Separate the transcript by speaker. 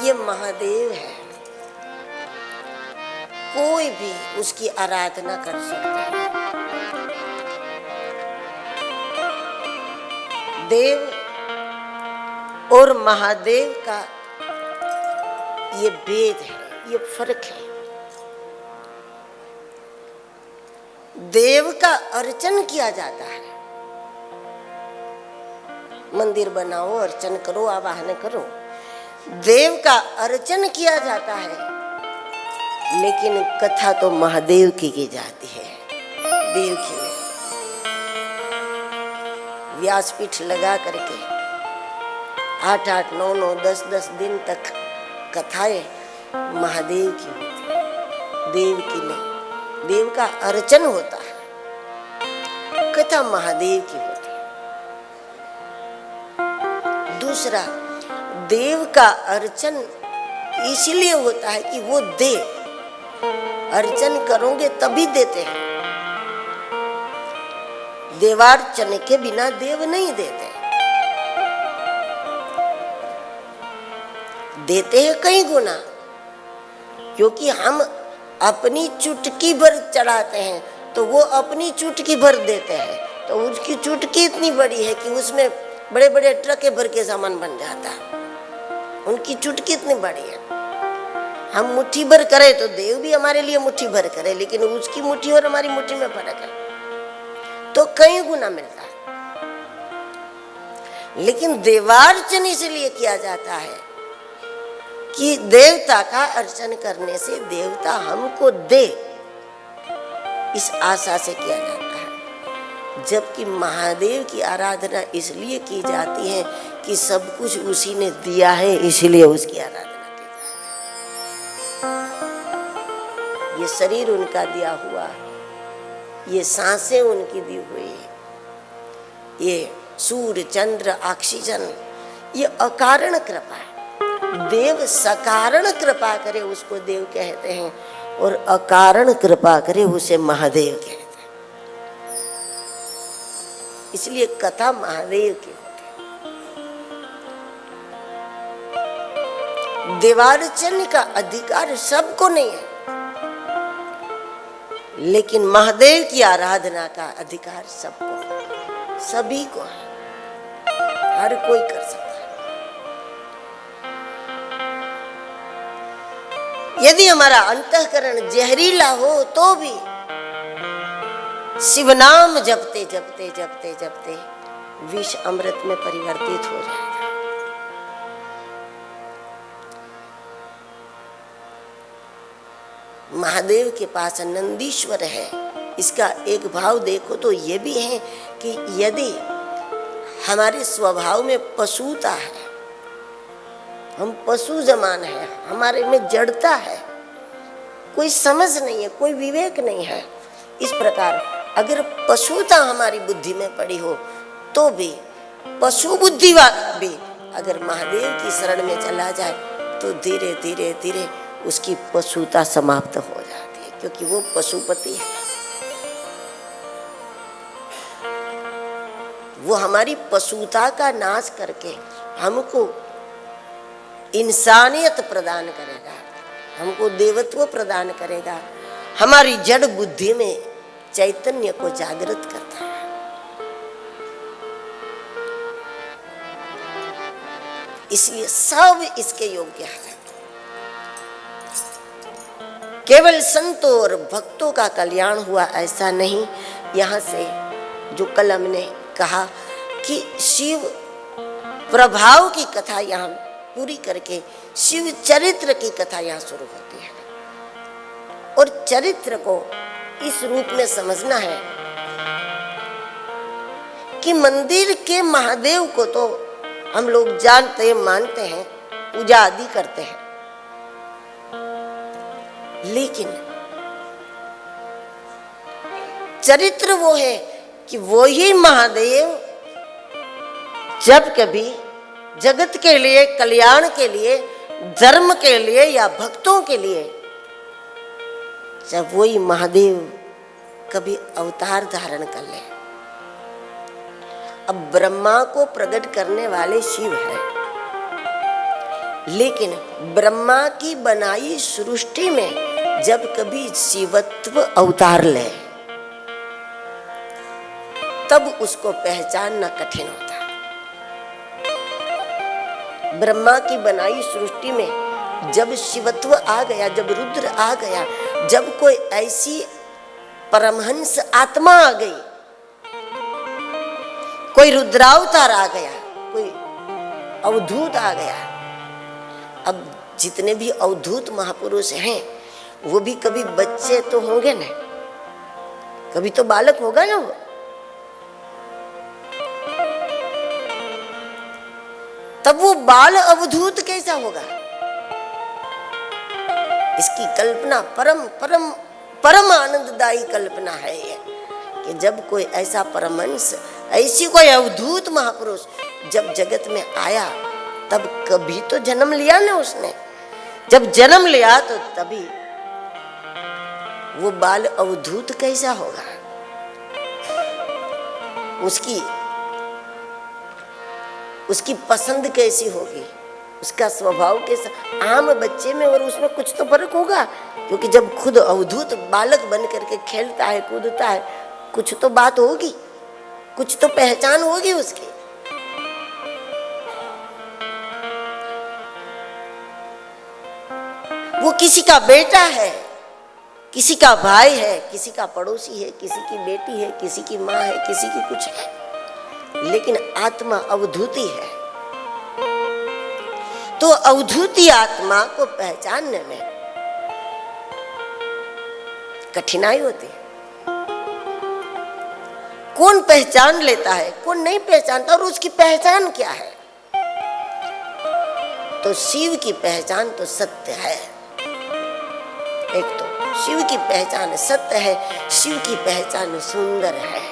Speaker 1: ये महादेव है, कोई भी उसकी आराधना कर सकता है। देव और महादेव का ये भेद है, ये फर्क है। देव का अर्चन किया जाता है, मंदिर बनाओ, अर्चन करो, आवाहन करो, देव का अर्चन किया जाता है। लेकिन कथा तो महादेव की जाती है, देव की नहीं। व्यासपीठ लगा करके 8-8, 9-9, 10-10 दिन तक कथाएं महादेव की होती है, देव की नहीं। देव का अर्चन होता है, कथा महादेव की होती है। दूसरा, देव का अर्चन इसलिए होता है कि वो दे, अर्चन करोगे तभी देते हैं। देवार्चन के बिना देव नहीं देते, देते हैं कई गुना, क्योंकि हम अपनी चुटकी भर चढ़ाते हैं तो वो अपनी चुटकी भर देते हैं। तो उसकी चुटकी इतनी बड़ी है कि उसमें बड़े बड़े ट्रके भर के सामान बन जाता है। उनकी चुटकी इतनी बड़ी है। हम मुट्ठी भर करें तो देव भी हमारे लिए मुट्ठी भर करे, लेकिन उसकी मुट्ठी और हमारी मुट्ठी में फर्क है, तो कई गुना मिलता है। लेकिन देवार्चन इसलिए किया जाता है कि देवता का अर्चन करने से देवता हमको दे, इस आशा से किया जाता है। जबकि महादेव की आराधना इसलिए की जाती है कि सब कुछ उसी ने दिया है, इसलिए उसकी आराधना की जाती है। ये शरीर उनका दिया हुआ, ये सांसें उनकी दी हुई है, ये सूर्य चंद्र ऑक्सीजन, ये अकारण कृपा है। देव सकारण कृपा करे उसको देव कहते हैं, और अकारण कृपा करे उसे महादेव कहते हैं। इसलिए कथा महादेव की होती है। देवार्चन का अधिकार सबको नहीं है, लेकिन महादेव की आराधना का अधिकार सबको, सभी को है, हर कोई कर सकता है। यदि हमारा अंतःकरण जहरीला हो तो भी शिव नाम जपते जपते जपते जपते विष अमृत में परिवर्तित हो जाएगा। महादेव के पास नंदीश्वर है, इसका एक भाव देखो तो ये भी है कि यदि हमारे स्वभाव में पशुता है, हम पशु जमान है, हमारे में जड़ता है, कोई समझ नहीं है, कोई विवेक नहीं है, इस प्रकार अगर पशुता हमारी बुद्धि में पड़ी हो तो भी पशु बुद्धि वाला भी अगर महादेव की शरण में चला जाए तो धीरे धीरे धीरे उसकी पशुता समाप्त हो जाती है, क्योंकि वो पशुपति है। वो हमारी पशुता का नाश करके हमको इंसानियत प्रदान करेगा, हमको देवत्व प्रदान करेगा, हमारी जड़ बुद्धि में चैतन्य को जागृत करता है। इसलिए सब इसके योग्य है। केवल संतों और भक्तों का कल्याण हुआ ऐसा नहीं। यहाँ से जो कल हमने कहा कि शिव प्रभाव की कथा यहाँ पूरी करके शिव चरित्र की कथा यहाँ शुरू होती है, और चरित्र को इस रूप में समझना है कि मंदिर के महादेव को तो हम लोग जानते मानते हैं, पूजा आदि करते हैं, लेकिन चरित्र वो है कि वो ही महादेव जब कभी जगत के लिए, कल्याण के लिए, धर्म के लिए या भक्तों के लिए, जब वही महादेव कभी अवतार धारण कर ले। अब ब्रह्मा को प्रकट करने वाले शिव है, लेकिन ब्रह्मा की बनाई सृष्टि में जब कभी शिवत्व अवतार ले तब उसको पहचानना कठिन होता है। ब्रह्मा की बनाई सृष्टि में जब शिवत्व आ गया, जब रुद्र आ गया, जब कोई ऐसी परमहंस आत्मा आ गई, कोई रुद्रावतार आ गया, कोई अवधूत आ गया। अब जितने भी अवधूत महापुरुष हैं वो भी कभी बच्चे तो होंगे ना, कभी तो बालक होगा ना वो। तब वो बाल अवधूत कैसा होगा? इसकी कल्पना परम परम परम आनंददायी कल्पना है ये कि जब कोई ऐसा परमहंस, ऐसी कोई अवधूत महापुरुष जब जगत में आया तब कभी तो जन्म लिया ना उसने। जब जन्म लिया तो तभी वो बाल अवधूत कैसा होगा? उसकी पसंद कैसी होगी? उसका स्वभाव कैसा? आम बच्चे में और उसमें कुछ तो फर्क होगा, क्योंकि जब खुद अवधूत बालक बन करके खेलता है, कूदता है, कुछ तो बात होगी, कुछ तो पहचान होगी उसकी। वो किसी का बेटा है, किसी का भाई है, किसी का पड़ोसी है, किसी की बेटी है, किसी की माँ है, किसी की कुछ है, लेकिन आत्मा अवधूती है। तो अवधूती आत्मा को पहचानने में कठिनाई होती है। कौन पहचान लेता है, कौन नहीं पहचानता, और उसकी पहचान क्या है? तो शिव की पहचान तो सत्य है। एक तो शिव की पहचान सत्य है, शिव की पहचान सुंदर है।